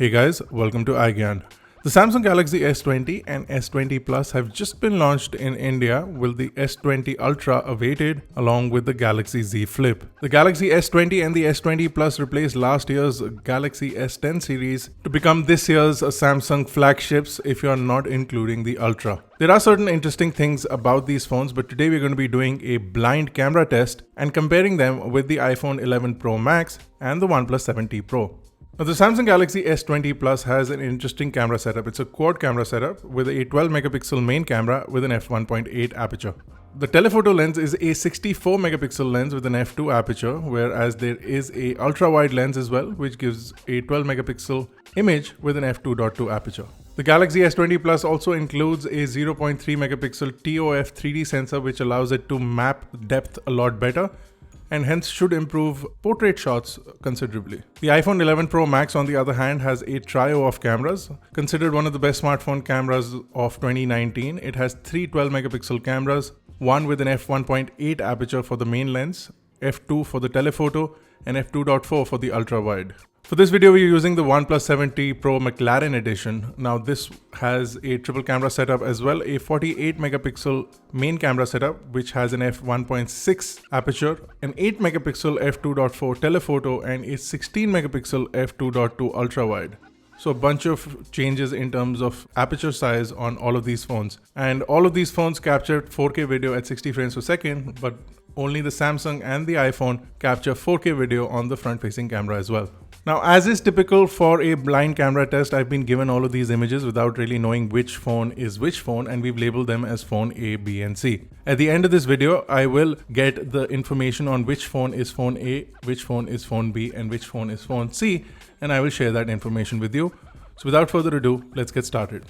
Hey guys, welcome to iGyaan. The Samsung Galaxy S20 and S20 Plus have just been launched in India, with the S20 Ultra awaited along with the Galaxy Z Flip. The Galaxy S20 and the S20 Plus replaced last year's Galaxy S10 series to become this year's Samsung flagships if you are not including the Ultra. There are certain interesting things about these phones, but today we're going to be doing a blind camera test and comparing them with the iPhone 11 Pro Max and the OnePlus 7T Pro. Now, the Samsung Galaxy S20 Plus has an interesting camera setup. It's a quad camera setup with a 12 megapixel main camera with an f1.8 aperture. The telephoto lens is a 64 megapixel lens with an f2 aperture, whereas there is a ultra wide lens as well, which gives a 12 megapixel image with an f2.2 aperture. The Galaxy S20 Plus also includes a 0.3 megapixel TOF 3D sensor, which allows it to map depth a lot better, and hence should improve portrait shots considerably. The iPhone 11 Pro Max, on the other hand, has a trio of cameras. Considered one of the best smartphone cameras of 2019, it has three 12 megapixel cameras, one with an f1.8 aperture for the main lens, f2 for the telephoto, and f2.4 for the ultra wide. For this video, we're using the OnePlus 7T Pro Mclaren Edition. Now, this has a triple camera setup as well, a 48 megapixel main camera setup, which has an f1.6 aperture, an 8 megapixel f2.4 telephoto, and a 16 megapixel f2.2 ultra wide. So a bunch of changes in terms of aperture size on all of these phones. And all of these phones captured 4K video at 60 frames per second, but only the Samsung and the iPhone capture 4K video on the front-facing camera as well. Now, as is typical for a blind camera test, I've been given all of these images without really knowing which phone is which phone, and we've labeled them as phone A, B, and C. At the end of this video, I will get the information on which phone is phone A, which phone is phone B, and which phone is phone C, and I will share that information with you. So without further ado, let's get started.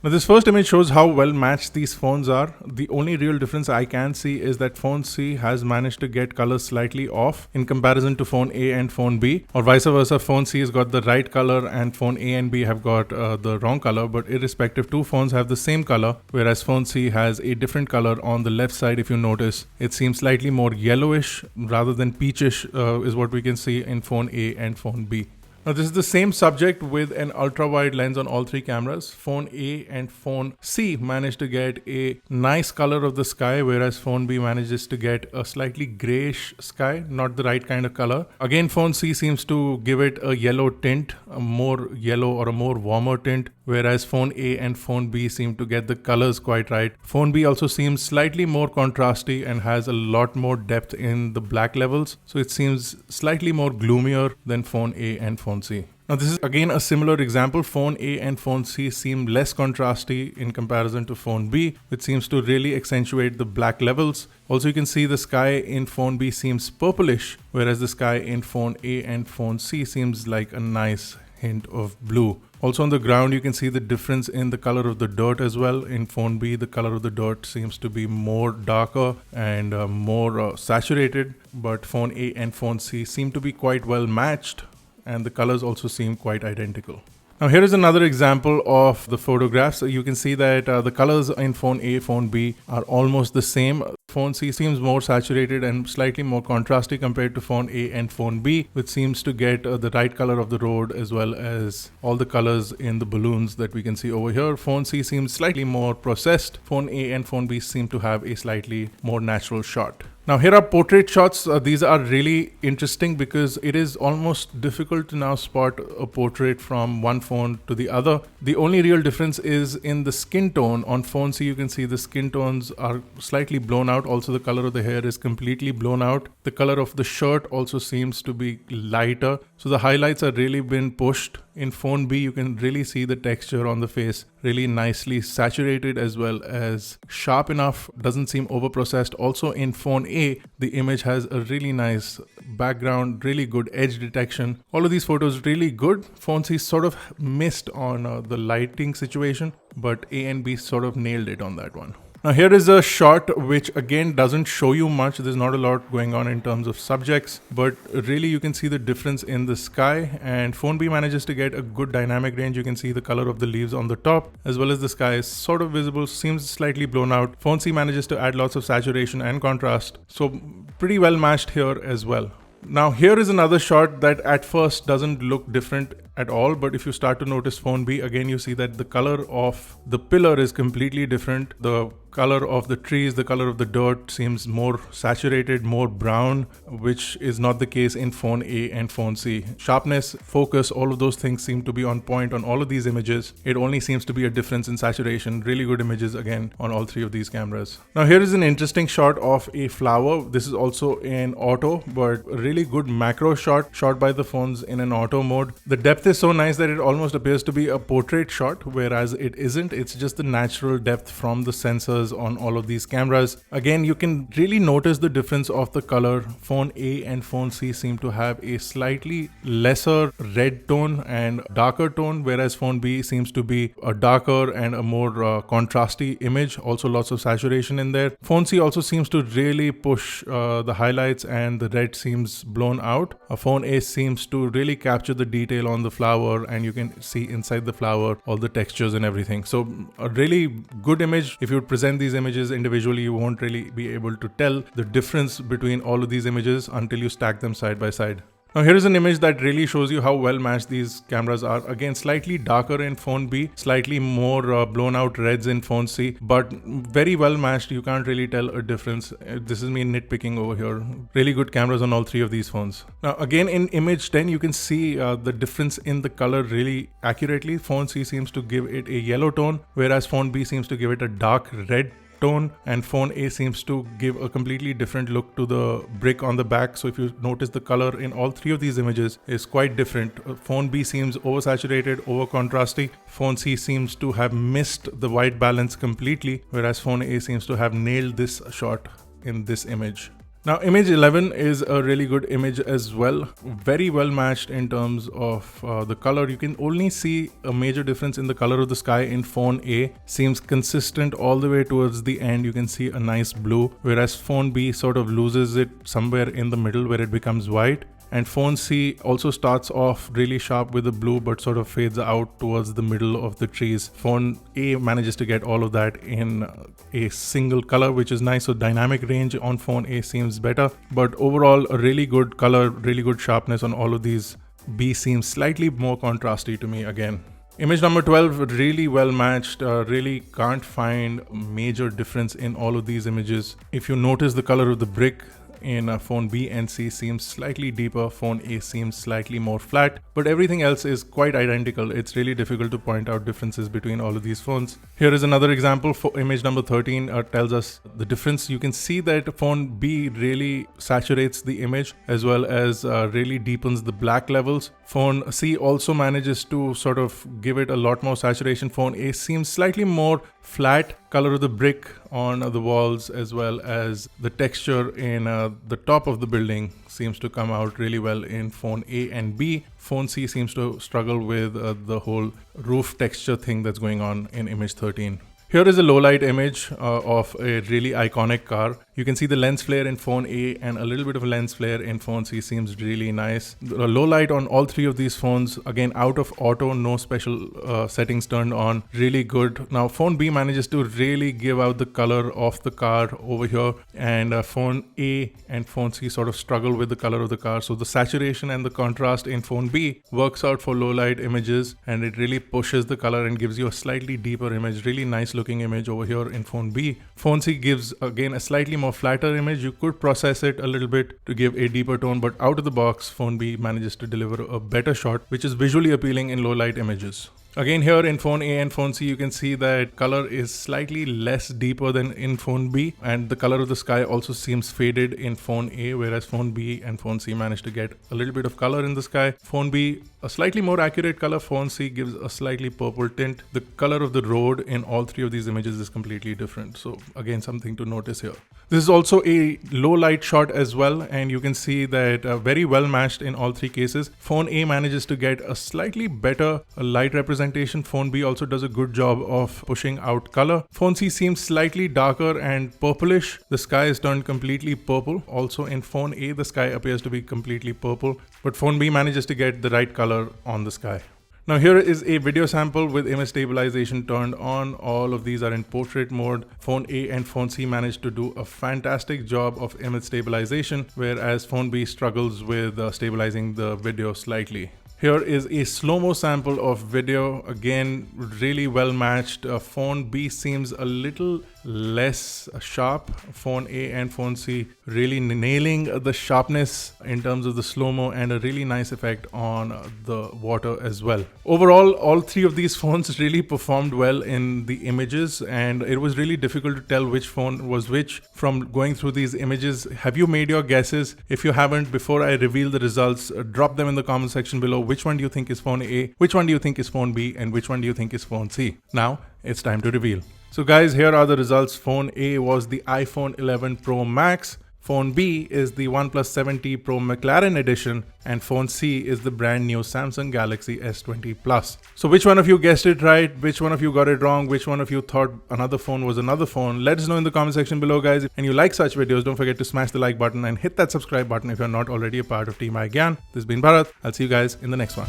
Now, this first image shows how well matched these phones are. The only real difference I can see is that phone C has managed to get colors slightly off in comparison to phone A and phone B, or vice versa. Phone C has got the right color and phone A and B have got the wrong color, but irrespective, two phones have the same color, whereas phone C has a different color on the left side. If you notice, it seems slightly more yellowish rather than peachish is what we can see in phone A and phone B. Now, this is the same subject with an ultra-wide lens on all three cameras. Phone A and phone C managed to get a nice color of the sky, whereas phone B manages to get a slightly grayish sky, not the right kind of color. Again, phone C seems to give it a yellow tint, a more yellow or a more warmer tint, whereas phone A and phone B seem to get the colors quite right. Phone B also seems slightly more contrasty and has a lot more depth in the black levels, so it seems slightly more gloomier than phone A and phone C. Now, this is again a similar example. Phone A and phone C seem less contrasty in comparison to phone B, which seems to really accentuate the black levels. Also, you can see the sky in phone B seems purplish, whereas the sky in phone A and phone C seems like a nice hint of blue. Also on the ground, you can see the difference in the color of the dirt as well. In phone B, the color of the dirt seems to be more darker and more saturated, but phone A and phone C seem to be quite well matched, and the colors also seem quite identical. Now, here is another example of the photographs. You can see that the colors in phone A, phone B are almost the same. Phone C seems more saturated and slightly more contrasty compared to phone A and phone B, which seems to get the right color of the road as well as all the colors in the balloons that we can see over here. Phone C seems slightly more processed. Phone A and phone B seem to have a slightly more natural shot. Now, here are portrait shots. These are really interesting because it is almost difficult to now spot a portrait from one phone to the other. The only real difference is in the skin tone. On phone C, you can see the skin tones are slightly blown out. Also, the color of the hair is completely blown out. The color of the shirt also seems to be lighter. So the highlights are really been pushed. In phone B, you can really see the texture on the face, really nicely saturated as well as sharp enough, doesn't seem overprocessed. Also in phone A, the image has a really nice background, really good edge detection. All of these photos really good. Phone C sort of missed on the lighting situation, but A and B sort of nailed it on that one. Now, here is a shot which again doesn't show you much. There's not a lot going on in terms of subjects, but really you can see the difference in the sky, and phone B manages to get a good dynamic range. You can see the color of the leaves on the top as well as the sky is sort of visible, seems slightly blown out. Phone C manages to add lots of saturation and contrast, so pretty well matched here as well. Now, here is another shot that at first doesn't look different at all, but if you start to notice phone B, again you see that the color of the pillar is completely different. The color of the trees, the color of the dirt seems more saturated, more brown, which is not the case in phone A and phone C. Sharpness, focus, all of those things seem to be on point on all of these images. It only seems to be a difference in saturation. Really good images again on all three of these cameras. Now here is an interesting shot of a flower. This is also in auto, but a really good macro shot by the phones in an auto mode. The depth is so nice that it almost appears to be a portrait shot, whereas it isn't. It's just the natural depth from the sensors on all of these cameras. Again, you can really notice the difference of the color. Phone A and phone C seem to have a slightly lesser red tone and darker tone, whereas phone B seems to be a darker and a more contrasty image. Also lots of saturation in there. Phone C also seems to really push the highlights and the red seems blown out. Phone A seems to really capture the detail on the flower, and you can see inside the flower all the textures and everything. So a really good image. If you would present these images individually, you won't really be able to tell the difference between all of these images until you stack them side by side. Now here is an image that really shows you how well matched these cameras are. Again, slightly darker in phone B, slightly more blown out reds in phone C, but very well matched. You can't really tell a difference. This is me nitpicking over here. Really good cameras on all three of these phones. Now again, in image 10, you can see the difference in the color really accurately. Phone C seems to give it a yellow tone, whereas phone B seems to give it a dark red tone, and phone A seems to give a completely different look to the brick on the back. So if you notice, the color in all three of these images is quite different. Phone B seems oversaturated, over contrasty. Phone C seems to have missed the white balance completely, whereas phone A seems to have nailed this shot in this image. Now image 11 is a really good image as well. Very well matched in terms of the color. You can only see a major difference in the color of the sky in phone A. Seems consistent all the way towards the end. You can see a nice blue, whereas phone B sort of loses it somewhere in the middle where it becomes white. And phone C also starts off really sharp with the blue, but sort of fades out towards the middle of the trees. Phone A manages to get all of that in a single color, which is nice. So dynamic range on phone A seems better, but overall a really good color, really good sharpness on all of these. B seems slightly more contrasty to me again. Image number 12, really well matched. Really can't find major difference in all of these images. If you notice, the color of the brick in phone B and C seems slightly deeper, phone A seems slightly more flat, but everything else is quite identical. It's really difficult to point out differences between all of these phones. Here is another example. For image number 13 tells us the difference. You can see that phone B really saturates the image as well as really deepens the black levels. Phone C also manages to sort of give it a lot more saturation. Phone A seems slightly more flat. Color of the brick on the walls as well as the texture in the top of the building seems to come out really well in phone A and B. Phone C seems to struggle with the whole roof texture thing that's going on in image 13. Here is a low light image of a really iconic car. You can see the lens flare in phone A and a little bit of a lens flare in phone C. Seems really nice. The low light on all three of these phones, again out of auto, no special settings turned on, really good. Now phone B manages to really give out the color of the car over here, and phone A and phone C sort of struggle with the color of the car. So the saturation and the contrast in phone B works out for low light images, and it really pushes the color and gives you a slightly deeper image. Really nice looking image over here in phone B. Phone C gives again a slightly more flatter image. You could process it a little bit to give a deeper tone, but out of the box phone B manages to deliver a better shot, which is visually appealing in low light images. Again, here in phone A and phone C, you can see that color is slightly less deeper than in phone B, and the color of the sky also seems faded in phone A, whereas phone B and phone C managed to get a little bit of color in the sky. Phone B, a slightly more accurate color. Phone C gives a slightly purple tint. The color of the road in all three of these images is completely different. So again, something to notice here. This is also a low light shot as well, and you can see that very well matched in all three cases. Phone A manages to get a slightly better light representation. Phone B also does a good job of pushing out color. Phone C seems slightly darker and purplish. The sky is turned completely purple. Also in phone A, the sky appears to be completely purple, but phone B manages to get the right color on the sky. Now here is a video sample with image stabilization turned on. All of these are in portrait mode. Phone A and phone C managed to do a fantastic job of image stabilization, whereas phone B struggles with stabilizing the video slightly. Here is a slow-mo sample of video. Again, really well matched. Phone B seems a little less sharp. Phone A and phone C really nailing the sharpness in terms of the slow-mo, and a really nice effect on the water as well. Overall, all three of these phones really performed well in the images, and it was really difficult to tell which phone was which from going through these images. Have you made your guesses? If you haven't, before I reveal the results, drop them in the comment section below. Which one do you think is phone A? Which one do you think is phone B? And which one do you think is phone C? Now it's time to reveal. So guys, here are the results. Phone A was the iPhone 11 Pro Max. Phone B is the OnePlus 7T Pro Mclaren Edition, and phone C is the brand new Samsung Galaxy S20 Plus. So which one of you guessed it right? Which one of you got it wrong? Which one of you thought another phone was another phone? Let us know in the comment section below, guys. And you like such videos, don't forget to smash the like button and hit that subscribe button if you're not already a part of Team iGyaan. This has been Bharat. I'll see you guys in the next one.